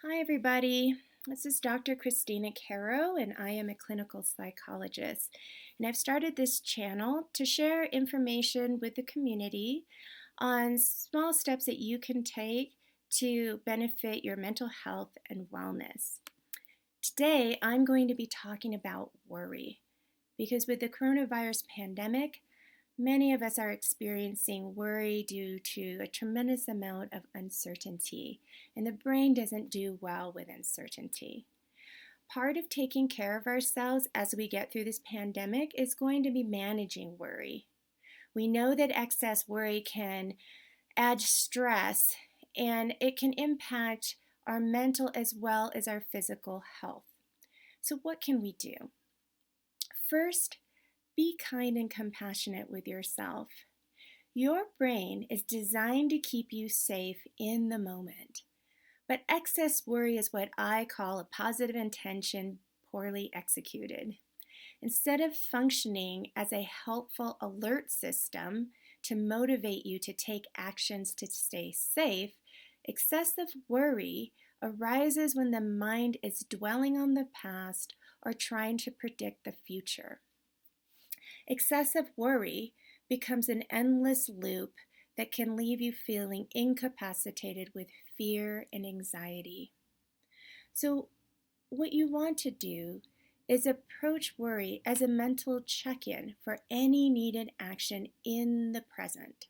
Hi, everybody. This is Dr. Christina Caro, and I am a clinical psychologist. And I've started this channel to share information with the community on small steps that you can take to benefit your mental health and wellness. Today, I'm going to be talking about worry because with the coronavirus pandemic, many of us are experiencing worry due to a tremendous amount of uncertainty, and the brain doesn't do well with uncertainty. Part of taking care of ourselves as we get through this pandemic is going to be managing worry. We know that excess worry can add stress and it can impact our mental as well as our physical health. So, what can we do? First, be kind and compassionate with yourself. Your brain is designed to keep you safe in the moment. But excess worry is what I call a positive intention poorly executed. Instead of functioning as a helpful alert system to motivate you to take actions to stay safe, excessive worry arises when the mind is dwelling on the past or trying to predict the future. Excessive worry becomes an endless loop that can leave you feeling incapacitated with fear and anxiety. So, what you want to do is approach worry as a mental check-in for any needed action in the present.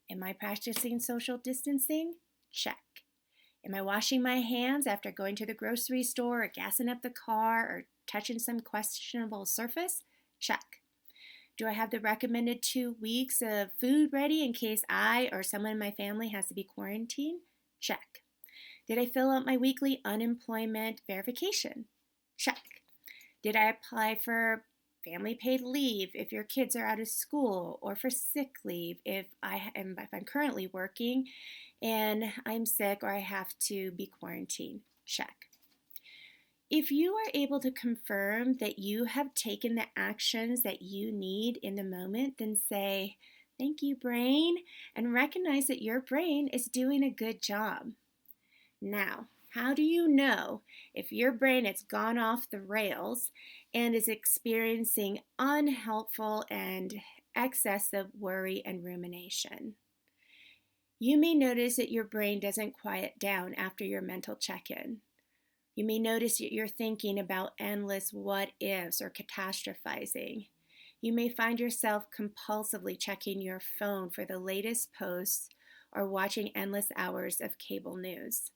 Am I practicing social distancing? Check. Am I washing my hands after going to the grocery store or gassing up the car or touching some questionable surface? Check. Do I have the recommended 2 weeks of food ready in case I or someone in my family has to be quarantined? Check. Did I fill out my weekly unemployment verification? Check. Did I apply for family paid leave if your kids are out of school, or for sick leave if I'm currently working and I'm sick or I have to be quarantined? Check. If you are able to confirm that you have taken the actions that you need in the moment, then say, "Thank you, brain," and recognize that your brain is doing a good job. Now, how do you know if your brain has gone off the rails and is experiencing unhelpful and excessive worry and rumination? You may notice that your brain doesn't quiet down after your mental check-in. You may notice that you're thinking about endless what ifs or catastrophizing. You may find yourself compulsively checking your phone for the latest posts or watching endless hours of cable news.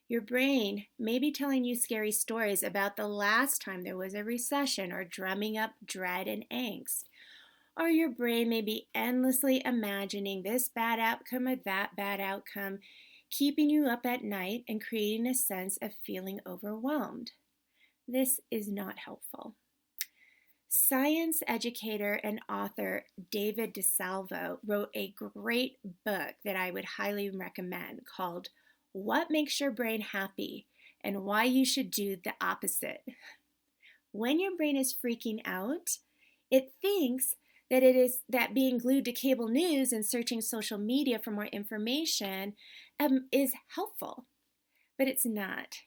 Your brain may be telling you scary stories about the last time there was a recession or drumming up dread and angst. Or your brain may be endlessly imagining this bad outcome or that bad outcome, keeping you up at night and creating a sense of feeling overwhelmed. This is not helpful. Science educator and author David DeSalvo wrote a great book that I would highly recommend called "What Makes Your Brain Happy and Why You Should Do the Opposite." When your brain is freaking out, it thinks that being glued to cable news and searching social media for more information is helpful, but it's not.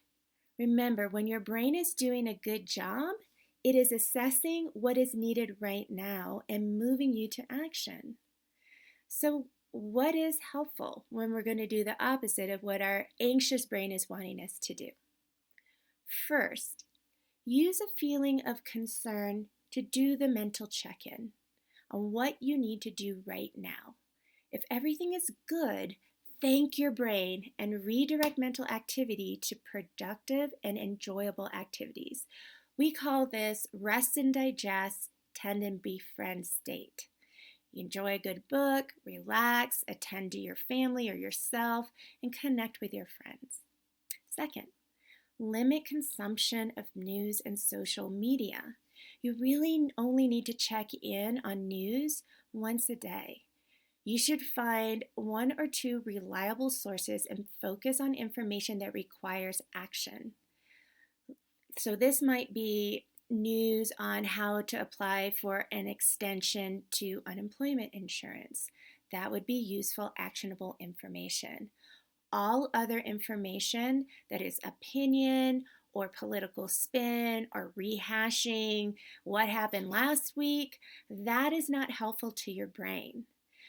Remember, when your brain is doing a good job, it is assessing what is needed right now and moving you to action. So, what is helpful when we're going to do the opposite of what our anxious brain is wanting us to do? First, use a feeling of concern to do the mental check-in on what you need to do right now. If everything is good, thank your brain and redirect mental activity to productive and enjoyable activities. We call this rest and digest, tend and befriend state. Enjoy a good book, relax, attend to your family or yourself, and connect with your friends. Second, limit consumption of news and social media. You really only need to check in on news once a day. You should find 1 or 2 reliable sources and focus on information that requires action. So this might be news on how to apply for an extension to unemployment insurance. That would be useful, actionable information. All other information that is opinion or political spin or rehashing what happened last week, that is not helpful to your brain.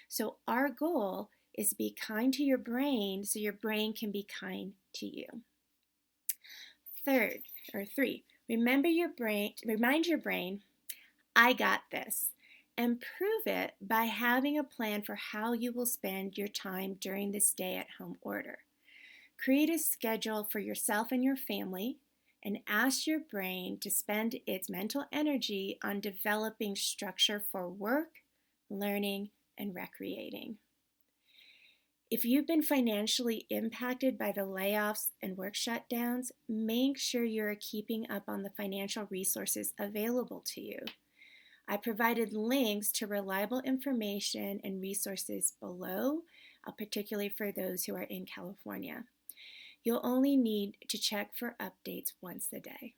So our goal is to be kind to your brain so your brain can be kind to you. Three, remind your brain, I got this, and prove it by having a plan for how you will spend your time during this stay-at-home order. Create a schedule for yourself and your family, and ask your brain to spend its mental energy on developing structure for work, learning, and recreating. If you've been financially impacted by the layoffs and work shutdowns, make sure you're keeping up on the financial resources available to you. I provided links to reliable information and resources below, particularly for those who are in California. You'll only need to check for updates once a day.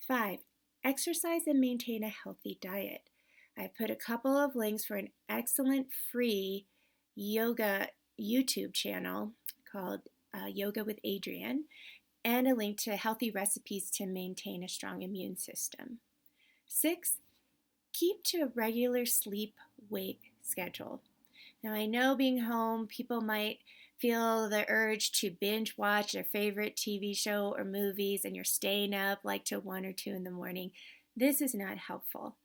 5, exercise and maintain a healthy diet. I've put a couple of links for an excellent free yoga YouTube channel called Yoga with Adrienne, and a link to healthy recipes to maintain a strong immune system. 6, keep to a regular sleep-wake schedule. Now, I know being home, people might feel the urge to binge watch their favorite TV show or movies, and you're staying up like till 1 or 2 in the morning. This is not helpful.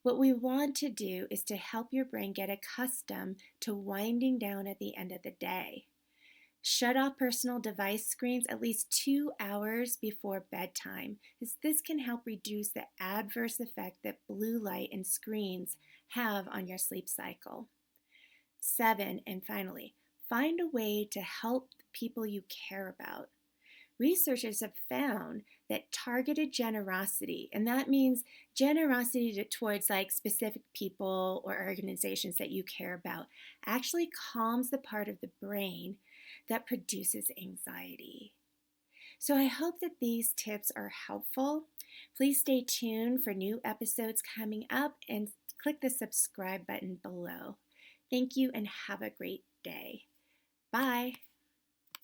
What we want to do is to help your brain get accustomed to winding down at the end of the day. Shut off personal device screens at least 2 hours before bedtime, as this can help reduce the adverse effect that blue light and screens have on your sleep cycle. 7, and finally, find a way to help the people you care about. Researchers have found that targeted generosity, and that means generosity towards like specific people or organizations that you care about, actually calms the part of the brain that produces anxiety. So I hope that these tips are helpful. Please stay tuned for new episodes coming up and click the subscribe button below. Thank you and have a great day. Bye.